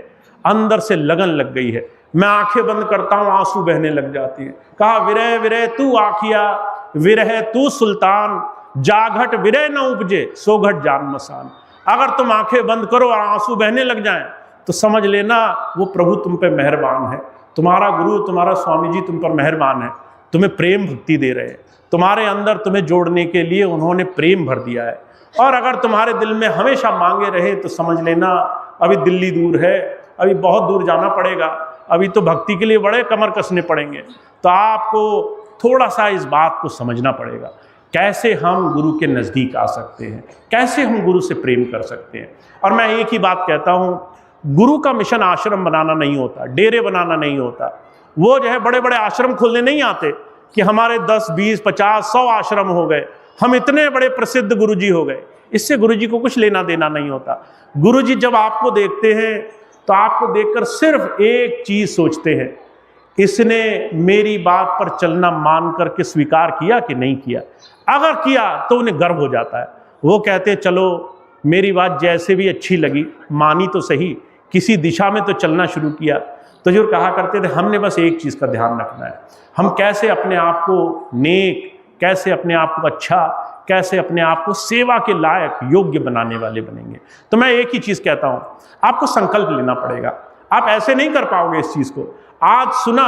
अंदर से लगन लग गई है, मैं आंखें बंद करता हूं आंसू बहने लग जाती है। कहा विरह विरह तू आखिया, विरह तू सुल्तान, जाघट विरह न उपजे सोघट जान मसान। अगर तुम आंखें बंद करो और आंसू बहने लग जाएं तो समझ लेना वो प्रभु तुम पे मेहरबान है, तुम्हारा गुरु तुम्हारा स्वामी जी तुम पर मेहरबान है, तुम्हें प्रेम भक्ति दे रहे हैं, तुम्हारे अंदर तुम्हें जोड़ने के लिए उन्होंने प्रेम भर दिया है। और अगर तुम्हारे दिल में हमेशा मांगे रहे तो समझ लेना अभी दिल्ली दूर है, अभी बहुत दूर जाना पड़ेगा, अभी तो भक्ति के लिए बड़े कमर कसने पड़ेंगे। तो आपको थोड़ा सा इस बात को समझना पड़ेगा, कैसे हम गुरु के नज़दीक आ सकते हैं, कैसे हम गुरु से प्रेम कर सकते हैं। और मैं एक ही बात कहता हूँ, गुरु का मिशन आश्रम बनाना नहीं होता, डेरे बनाना नहीं होता। वो जो है बड़े बड़े आश्रम खोलने नहीं आते कि हमारे 10, 20, 50, 100 आश्रम हो गए, हम इतने बड़े प्रसिद्ध गुरुजी हो गए। इससे गुरुजी को कुछ लेना देना नहीं होता। गुरुजी जब आपको देखते हैं तो आपको देखकर सिर्फ एक चीज सोचते हैं, इसने मेरी बात पर चलना मान करके स्वीकार किया कि नहीं किया। अगर किया तो उन्हें गर्व हो जाता है। वो कहते हैं चलो मेरी बात जैसे भी अच्छी लगी, मानी तो सही, किसी दिशा में तो चलना शुरू किया। तो जो कहा करते थे हमने बस एक चीज़ का ध्यान रखना है, हम कैसे अपने आप को नेक, कैसे अपने आप को अच्छा, कैसे अपने आप को सेवा के लायक योग्य बनाने वाले बनेंगे। तो मैं एक ही चीज़ कहता हूँ, आपको संकल्प लेना पड़ेगा। आप ऐसे नहीं कर पाओगे इस चीज़ को। आज सुना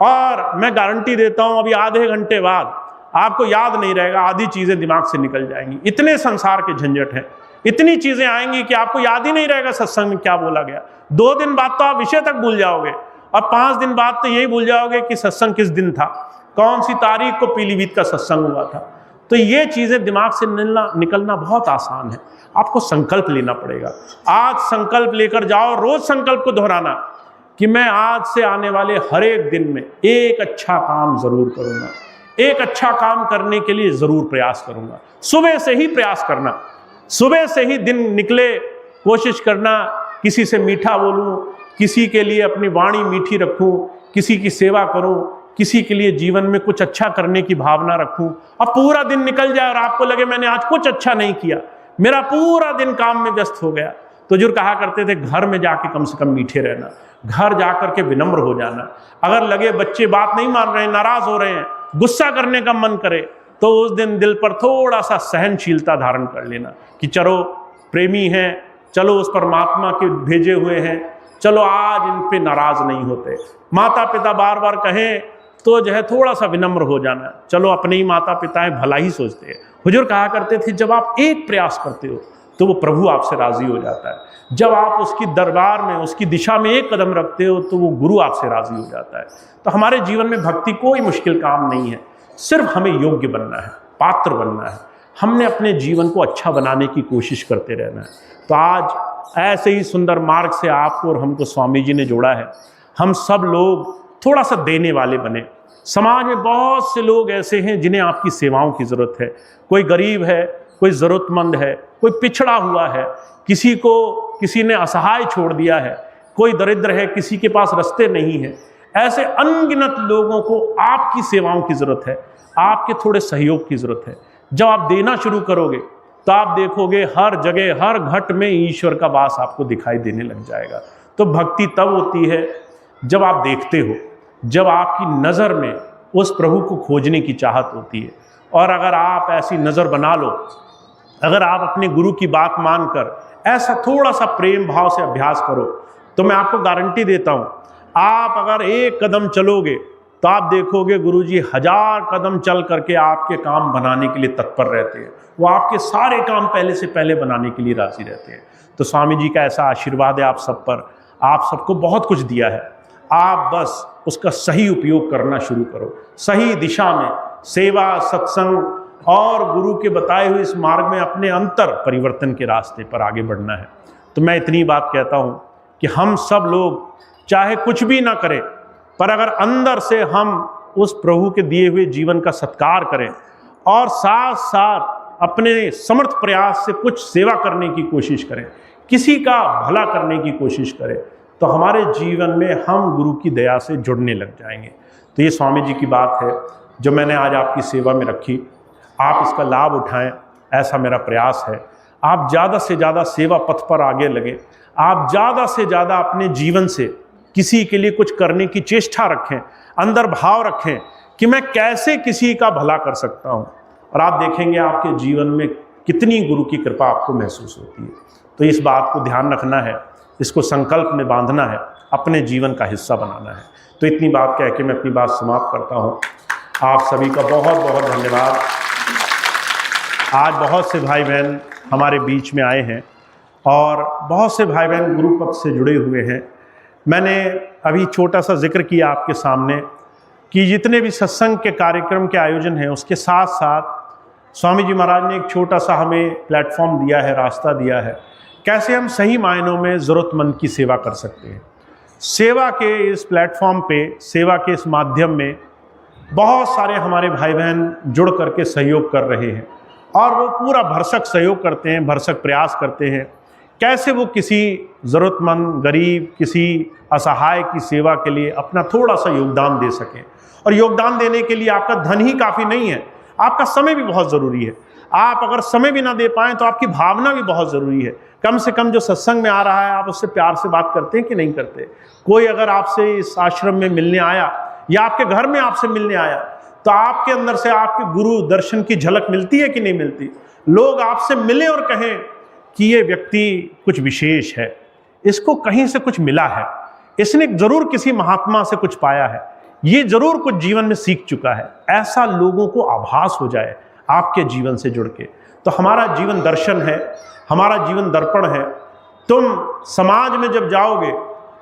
और मैं गारंटी देता हूँ अभी आधे घंटे बाद आपको याद नहीं रहेगा, आधी चीज़ें दिमाग से निकल जाएंगी। इतने संसार के झंझट हैं, इतनी चीज़ें आएंगी कि आपको याद ही नहीं रहेगा सत्संग में क्या बोला गया। 2 दिन बाद तो आप विषय तक भूल जाओगे और 5 दिन बाद तो यही भूल जाओगे कि सत्संग किस दिन था, कौन सी तारीख को पीलीभीत का सत्संग हुआ था। तो ये चीज़ें दिमाग से निकलना बहुत आसान है। आपको संकल्प लेना पड़ेगा। आज संकल्प लेकर जाओ, रोज संकल्प को दोहराना कि मैं आज से आने वाले हर एक दिन में एक अच्छा काम जरूर करूंगा, एक अच्छा काम करने के लिए जरूर प्रयास करूंगा। सुबह से ही प्रयास करना, सुबह से ही दिन निकले कोशिश करना, किसी से मीठा बोलूं, किसी के लिए अपनी वाणी मीठी रखूं, किसी की सेवा करूं, किसी के लिए जीवन में कुछ अच्छा करने की भावना रखूं। अब पूरा दिन निकल जाए और आपको लगे मैंने आज कुछ अच्छा नहीं किया, मेरा पूरा दिन काम में व्यस्त हो गया। तो जो कहा करते थे घर में जाके कम से कम मीठे रहना, घर जाकर के विनम्र हो जाना। अगर लगे बच्चे बात नहीं मान रहे हैं, नाराज हो रहे हैं, गुस्सा करने का मन करे, तो उस दिन दिल पर थोड़ा सा सहनशीलता धारण कर लेना कि चलो प्रेमी हैं, चलो उस परमात्मा के भेजे हुए हैं, चलो आज इन पे नाराज नहीं होते। माता पिता बार बार कहें तो जो है थोड़ा सा विनम्र हो जाना, चलो अपने ही माता पिता हैं, भला ही सोचते हैं। हुजूर कहा करते थे जब आप एक प्रयास करते हो तो वो प्रभु आपसे राजी हो जाता है। जब आप उसकी दरबार में, उसकी दिशा में एक कदम रखते हो तो वो गुरु आपसे राजी हो जाता है। तो हमारे जीवन में भक्ति कोई मुश्किल काम नहीं है, सिर्फ हमें योग्य बनना है, पात्र बनना है। हमने अपने जीवन को अच्छा बनाने की कोशिश करते रहना है। तो आज ऐसे ही सुंदर मार्ग से आपको और हमको स्वामी जी ने जोड़ा है। हम सब लोग थोड़ा सा देने वाले बने। समाज में बहुत से लोग ऐसे हैं जिन्हें आपकी सेवाओं की ज़रूरत है। कोई गरीब है, कोई ज़रूरतमंद है, कोई पिछड़ा हुआ है, किसी को किसी ने असहाय छोड़ दिया है, कोई दरिद्र है, किसी के पास रास्ते नहीं है। ऐसे अनगिनत लोगों को आपकी सेवाओं की ज़रूरत है, आपके थोड़े सहयोग की ज़रूरत है। जब आप देना शुरू करोगे तो आप देखोगे हर जगह, हर घट में ईश्वर का वास आपको दिखाई देने लग जाएगा। तो भक्ति तब होती है जब आप देखते हो, जब आपकी नज़र में उस प्रभु को खोजने की चाहत होती है। और अगर आप ऐसी नज़र बना लो, अगर आप अपने गुरु की बात मानकर ऐसा थोड़ा सा प्रेम भाव से अभ्यास करो, तो मैं आपको गारंटी देता हूँ, आप अगर एक कदम चलोगे तो आप देखोगे गुरुजी 1000 कदम चल करके आपके काम बनाने के लिए तत्पर रहते हैं। वो आपके सारे काम पहले से पहले बनाने के लिए राजी रहते हैं। तो स्वामी जी का ऐसा आशीर्वाद है आप सब पर। आप सबको बहुत कुछ दिया है, आप बस उसका सही उपयोग करना शुरू करो। सही दिशा में सेवा, सत्संग और गुरु के बताए हुए इस मार्ग में अपने अंतर परिवर्तन के रास्ते पर आगे बढ़ना है। तो मैं इतनी बात कहता हूँ कि हम सब लोग चाहे कुछ भी ना करें, पर अगर अंदर से हम उस प्रभु के दिए हुए जीवन का सत्कार करें और साथ साथ अपने समर्थ प्रयास से कुछ सेवा करने की कोशिश करें, किसी का भला करने की कोशिश करें, तो हमारे जीवन में हम गुरु की दया से जुड़ने लग जाएंगे। तो ये स्वामी जी की बात है जो मैंने आज आपकी सेवा में रखी। आप इसका लाभ उठाएं, ऐसा मेरा प्रयास है। आप ज़्यादा से ज़्यादा सेवा पथ पर आगे लगें। आप ज़्यादा से ज़्यादा अपने जीवन से किसी के लिए कुछ करने की चेष्टा रखें, अंदर भाव रखें कि मैं कैसे किसी का भला कर सकता हूँ, और आप देखेंगे आपके जीवन में कितनी गुरु की कृपा आपको महसूस होती है। तो इस बात को ध्यान रखना है, इसको संकल्प में बांधना है, अपने जीवन का हिस्सा बनाना है। तो इतनी बात कह के मैं अपनी बात समाप्त करता हूँ। आप सभी का बहुत बहुत धन्यवाद। आज बहुत से भाई बहन हमारे बीच में आए हैं और बहुत से भाई बहन गुरु पथ से जुड़े हुए हैं। मैंने अभी छोटा सा जिक्र किया आपके सामने कि जितने भी सत्संग के कार्यक्रम के आयोजन हैं, उसके साथ साथ स्वामी जी महाराज ने एक छोटा सा हमें प्लेटफॉर्म दिया है, रास्ता दिया है, कैसे हम सही मायनों में ज़रूरतमंद की सेवा कर सकते हैं। सेवा के इस प्लेटफॉर्म पे, सेवा के इस माध्यम में बहुत सारे हमारे भाई बहन जुड़ करके सहयोग कर रहे हैं, और वो पूरा भरसक सहयोग करते हैं, भरसक प्रयास करते हैं कैसे वो किसी ज़रूरतमंद, गरीब, किसी असहाय की सेवा के लिए अपना थोड़ा सा योगदान दे सकें। और योगदान देने के लिए आपका धन ही काफ़ी नहीं है, आपका समय भी बहुत ज़रूरी है। आप अगर समय भी ना दे पाएँ तो आपकी भावना भी बहुत ज़रूरी है। कम से कम जो सत्संग में आ रहा है, आप उससे प्यार से बात करते हैं कि नहीं करते। कोई अगर आपसे इस आश्रम में मिलने आया या आपके घर में आपसे मिलने आया, तो आपके अंदर से आपके गुरु दर्शन की झलक मिलती है कि नहीं मिलती। लोग आपसे मिले और कहें कि ये व्यक्ति कुछ विशेष है, इसको कहीं से कुछ मिला है, इसने जरूर किसी महात्मा से कुछ पाया है, ये जरूर कुछ जीवन में सीख चुका है, ऐसा लोगों को आभास हो जाए आपके जीवन से जुड़ के, तो हमारा जीवन दर्शन है, हमारा जीवन दर्पण है। तुम समाज में जब जाओगे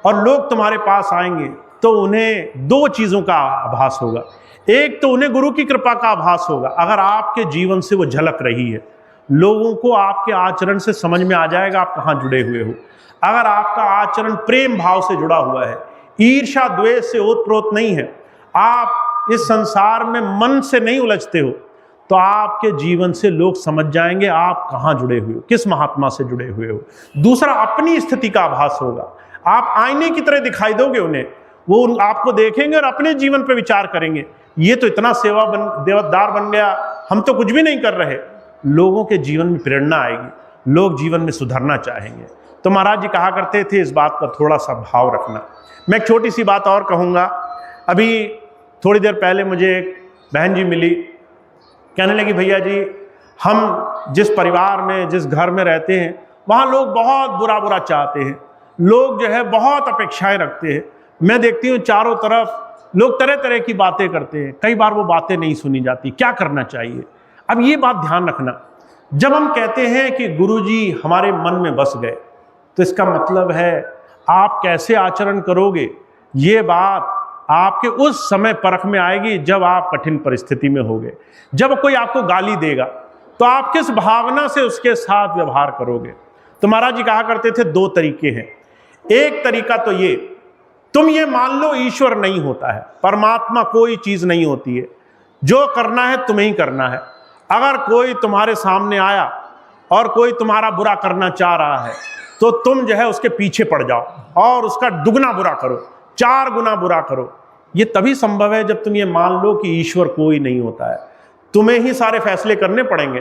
और लोग तुम्हारे पास आएंगे तो उन्हें दो चीज़ों का आभास होगा। एक तो उन्हें गुरु की कृपा का आभास होगा, अगर आपके जीवन से वो झलक रही है। लोगों को आपके आचरण से समझ में आ जाएगा आप कहाँ जुड़े हुए हो। अगर आपका आचरण प्रेम भाव से जुड़ा हुआ है, ईर्ष्या द्वेष से ओतप्रोत नहीं है, आप इस संसार में मन से नहीं उलझते हो, तो आपके जीवन से लोग समझ जाएंगे आप कहाँ जुड़े हुए हो, किस महात्मा से जुड़े हुए हो। दूसरा, अपनी स्थिति का आभास होगा। आप आईने की तरह दिखाई दोगे उन्हें, वो आपको देखेंगे और अपने जीवन पर विचार करेंगे, ये तो इतना देवदार बन गया, हम तो कुछ भी नहीं कर रहे। लोगों के जीवन में प्रेरणा आएगी, लोग जीवन में सुधरना चाहेंगे। तो महाराज जी कहा करते थे इस बात का थोड़ा सा भाव रखना। मैं एक छोटी सी बात और कहूँगा। अभी थोड़ी देर पहले मुझे एक बहन जी मिली, कहने लगी भैया जी, हम जिस परिवार में, जिस घर में रहते हैं, वहाँ लोग बहुत बुरा बुरा चाहते हैं, लोग जो है बहुत अपेक्षाएं रखते हैं। मैं देखती हूँ चारों तरफ लोग तरह तरह की बातें करते हैं, कई बार वो बातें नहीं सुनी जाती, क्या करना चाहिए। अब ये बात ध्यान रखना, जब हम कहते हैं कि गुरुजी हमारे मन में बस गए, तो इसका मतलब है आप कैसे आचरण करोगे, ये बात आपके उस समय परख में आएगी जब आप कठिन परिस्थिति में होगे। जब कोई आपको गाली देगा तो आप किस भावना से उसके साथ व्यवहार करोगे। तो महाराज जी कहा करते थे दो तरीके हैं। एक तरीका तो ये, तुम ये मान लो ईश्वर नहीं होता है, परमात्मा कोई चीज नहीं होती है, जो करना है तुम्हें ही करना है। अगर कोई तुम्हारे सामने आया और कोई तुम्हारा बुरा करना चाह रहा है, तो तुम जो है उसके पीछे पड़ जाओ और उसका दुगना बुरा करो, 4 गुना बुरा करो। ये तभी संभव है जब तुम ये मान लो कि ईश्वर कोई नहीं होता है। तुम्हें ही सारे फैसले करने पड़ेंगे।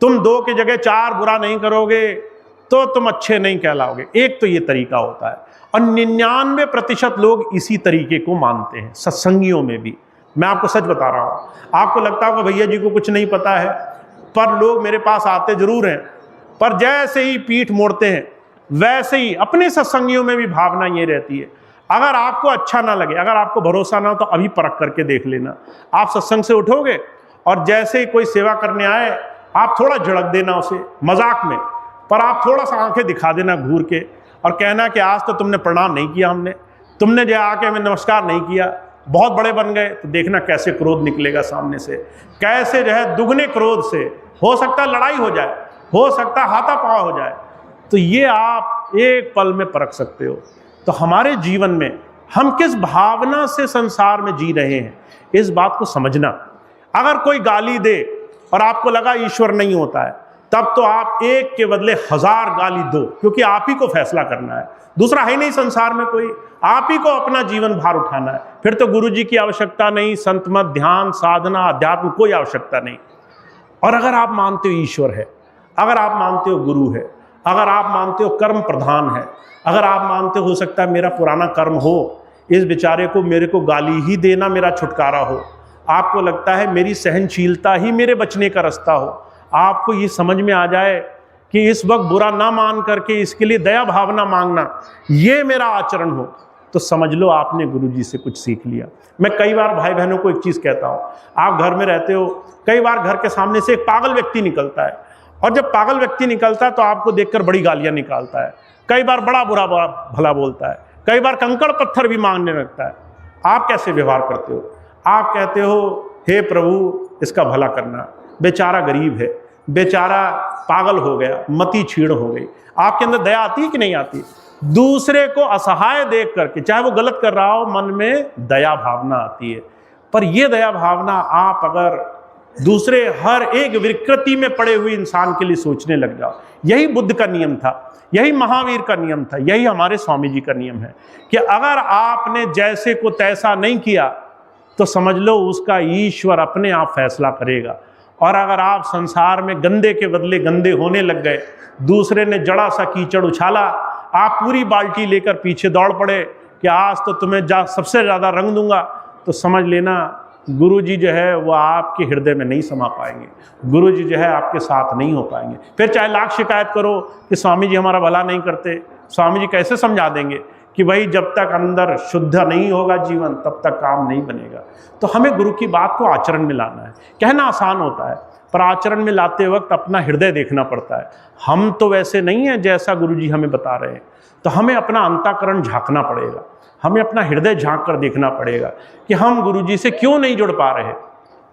तुम 2 की जगह 4 बुरा नहीं करोगे तो तुम अच्छे नहीं कहलाओगे। एक तो ये तरीका होता है, और 99% लोग इसी तरीके को मानते हैं, सत्संगियों में भी। मैं आपको सच बता रहा हूँ, आपको लगता होगा भैया जी को कुछ नहीं पता है, पर लोग मेरे पास आते जरूर हैं, पर जैसे ही पीठ मोड़ते हैं वैसे ही अपने सत्संगियों में भी भावना ये रहती है। अगर आपको अच्छा ना लगे, अगर आपको भरोसा ना हो, तो अभी परख करके देख लेना। आप सत्संग से उठोगे और जैसे ही कोई सेवा करने आए, आप थोड़ा झड़क देना उसे मजाक में, पर आप थोड़ा सा आंखें दिखा देना घूर के और कहना कि आज तो तुमने प्रणाम नहीं किया, तुमने जो आके हमें नमस्कार नहीं किया, बहुत बड़े बन गए। तो देखना कैसे क्रोध निकलेगा सामने से, कैसे जो है दुगने क्रोध से हो सकता है लड़ाई हो जाए, हो सकता है हाथापाई हो जाए। तो ये आप एक पल में परख सकते हो। तो हमारे जीवन में हम किस भावना से संसार में जी रहे हैं, इस बात को समझना। अगर कोई गाली दे और आपको लगा ईश्वर नहीं होता है, तब तो आप एक के बदले 1000 गाली दो, क्योंकि आप ही को फैसला करना है, दूसरा है नहीं संसार में कोई, आप ही को अपना जीवन भार उठाना है। फिर तो गुरु जी की आवश्यकता नहीं, संत मत, ध्यान, साधना, अध्यात्म, कोई आवश्यकता नहीं। और अगर आप मानते हो ईश्वर है, अगर आप मानते हो गुरु है, अगर आप मानते हो कर्म प्रधान है, अगर आप मानते हो सकता है मेरा पुराना कर्म हो, इस बेचारे को मेरे को गाली ही देना मेरा छुटकारा हो, आपको लगता है मेरी सहनशीलता ही मेरे बचने का रास्ता हो, आपको ये समझ में आ जाए कि इस वक्त बुरा ना मान करके इसके लिए दया भावना मांगना ये मेरा आचरण हो, तो समझ लो आपने गुरु जी से कुछ सीख लिया। मैं कई बार भाई बहनों को एक चीज़ कहता हूँ, आप घर में रहते हो, कई बार घर के सामने से एक पागल व्यक्ति निकलता है, और जब पागल व्यक्ति निकलता है तो आपको देखकर बड़ी गालियाँ निकालता है, कई बार बड़ा बुरा भला बोलता है, कई बार कंकड़ पत्थर भी मांगने लगता है। आप कैसे व्यवहार करते हो? आप कहते हो हे प्रभु इसका भला करना, बेचारा गरीब है, बेचारा पागल हो गया, मति छीड़ हो गई। आपके अंदर दया आती है कि नहीं आती? दूसरे को असहाय देख करके, चाहे वो गलत कर रहा हो, मन में दया भावना आती है। पर ये दया भावना आप अगर दूसरे हर एक विकृति में पड़े हुए इंसान के लिए सोचने लग जाओ, यही बुद्ध का नियम था, यही महावीर का नियम था, यही हमारे स्वामी जी का नियम है कि अगर आपने जैसे को तैसा नहीं किया तो समझ लो उसका ईश्वर अपने आप फैसला करेगा। और अगर आप संसार में गंदे के बदले गंदे होने लग गए, दूसरे ने जड़ा सा कीचड़ उछाला, आप पूरी बाल्टी लेकर पीछे दौड़ पड़े कि आज तो तुम्हें सबसे ज़्यादा रंग दूंगा, तो समझ लेना गुरु जी जो है वो आपके हृदय में नहीं समा पाएंगे, गुरु जी जो है आपके साथ नहीं हो पाएंगे। फिर चाहे लाख शिकायत करो कि स्वामी जी हमारा भला नहीं करते, स्वामी जी कैसे समझा देंगे कि भाई जब तक अंदर शुद्ध नहीं होगा जीवन तब तक काम नहीं बनेगा। तो हमें गुरु की बात को आचरण में लाना है। कहना आसान होता है, पर आचरण में लाते वक्त अपना हृदय देखना पड़ता है। हम तो वैसे नहीं हैं जैसा गुरु जी हमें बता रहे हैं, तो हमें अपना अंतःकरण झांकना पड़ेगा, हमें अपना हृदय झांक कर देखना पड़ेगा कि हम गुरु जी से क्यों नहीं जुड़ पा रहे।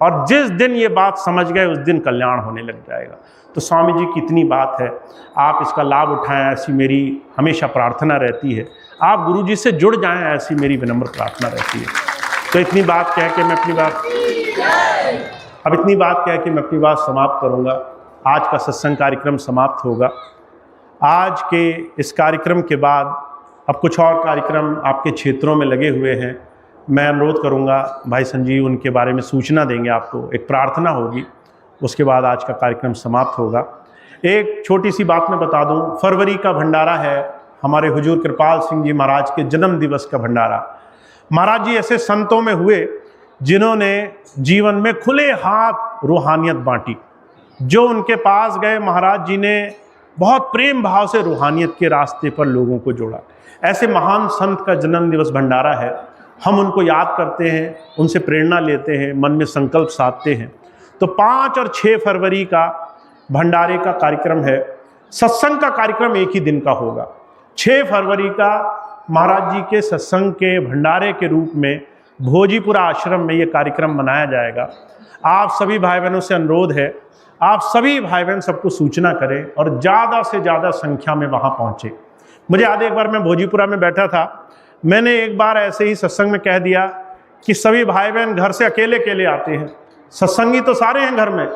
और जिस दिन ये बात समझ गए उस दिन कल्याण होने लग जाएगा। तो स्वामी जी की इतनी बात है, आप इसका लाभ उठाएं, ऐसी मेरी हमेशा प्रार्थना रहती है। आप गुरु जी से जुड़ जाएं, ऐसी मेरी विनम्र प्रार्थना रहती है। तो इतनी बात कह के मैं अपनी बात समाप्त करूंगा। आज का सत्संग कार्यक्रम समाप्त होगा। आज के इस कार्यक्रम के बाद अब कुछ और कार्यक्रम आपके क्षेत्रों में लगे हुए हैं। मैं अनुरोध करूंगा भाई संजीव उनके बारे में सूचना देंगे, आपको एक प्रार्थना होगी, उसके बाद आज का कार्यक्रम समाप्त होगा। एक छोटी सी बात मैं बता दूं, फरवरी का भंडारा है हमारे हुजूर कृपाल सिंह जी महाराज के जन्म दिवस का भंडारा। महाराज जी ऐसे संतों में हुए जिन्होंने जीवन में खुले हाथ रूहानियत बांटी। जो उनके पास गए महाराज जी ने बहुत प्रेम भाव से रूहानियत के रास्ते पर लोगों को जोड़ा। ऐसे महान संत का जन्म दिवस भंडारा है। हम उनको याद करते हैं, उनसे प्रेरणा लेते हैं, मन में संकल्प साधते हैं। तो 5 और 6 फरवरी का भंडारे का कार्यक्रम है। सत्संग का कार्यक्रम एक ही दिन का होगा। 6 फरवरी का महाराज जी के सत्संग के भंडारे के रूप में भोजीपुरा आश्रम में ये कार्यक्रम मनाया जाएगा। आप सभी भाई बहनों से अनुरोध है, आप सभी भाई बहन सबको सूचना करें और ज़्यादा से ज़्यादा संख्या में वहाँ पहुँचे। मुझे याद है एक बार मैं भोजीपुरा में बैठा था, मैंने एक बार ऐसे ही सत्संग में कह दिया कि सभी भाई बहन घर से अकेले अकेले आते हैं, सत्संगी तो सारे हैं घर में,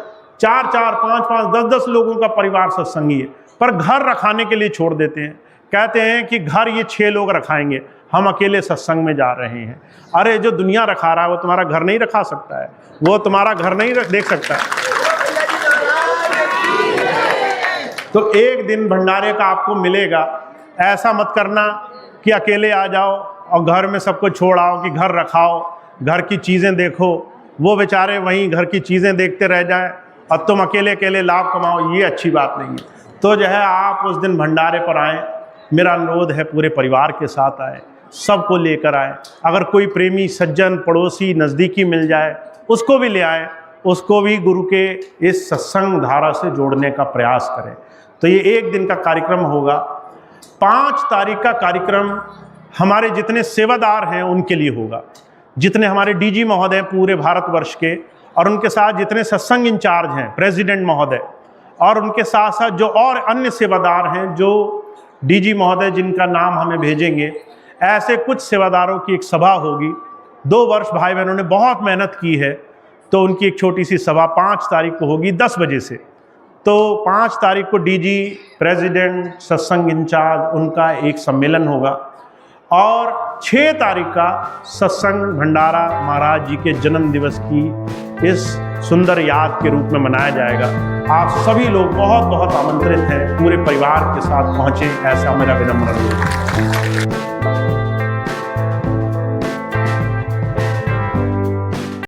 4-4, 5-5, 10-10 लोगों का परिवार सत्संगी है, पर घर रखाने के लिए छोड़ देते हैं। कहते हैं कि घर ये 6 लोग रखाएंगे, हम अकेले सत्संग में जा रहे हैं। अरे जो दुनिया रखा रहा है वो तुम्हारा घर नहीं रखा सकता है, वो तुम्हारा घर नहीं देख सकता है। तो एक दिन भंडारे का आपको मिलेगा, ऐसा मत करना कि अकेले आ जाओ और घर में सबको छोड़ आओ कि घर रखाओ, घर की चीज़ें देखो, वो बेचारे वहीं घर की चीज़ें देखते रह जाएं और तुम अकेले अकेले लाभ कमाओ, ये अच्छी बात नहीं है। तो जो है आप उस दिन भंडारे पर आएँ, मेरा अनुरोध है पूरे परिवार के साथ आए, सबको लेकर आए। अगर कोई प्रेमी सज्जन पड़ोसी नज़दीकी मिल जाए उसको भी ले आए, उसको भी गुरु के इस सत्संग धारा से जोड़ने का प्रयास करें। तो ये एक दिन का कार्यक्रम होगा। 5 तारीख का कार्यक्रम हमारे जितने सेवादार हैं उनके लिए होगा, जितने हमारे डीजी महोदय पूरे भारतवर्ष के, और उनके साथ जितने सत्संग इंचार्ज हैं, प्रेसिडेंट महोदय, और उनके साथ साथ जो और अन्य सेवादार हैं, जो डीजी महोदय जिनका नाम हमें भेजेंगे, ऐसे कुछ सेवादारों की एक सभा होगी। 2 वर्ष भाई बहनों ने बहुत मेहनत की है, तो उनकी एक छोटी सी सभा 5 तारीख को होगी 10 बजे से। तो 5 तारीख को डीजी, प्रेसिडेंट, सत्संग इंचार्ज, उनका एक सम्मेलन होगा और 6 तारीख का सत्संग भंडारा महाराज जी के जन्म दिवस की इस सुंदर याद के रूप में मनाया जाएगा। आप सभी लोग बहुत बहुत आमंत्रित हैं, पूरे परिवार के साथ पहुंचे, ऐसा मेरा विनम्र अनुरोध है।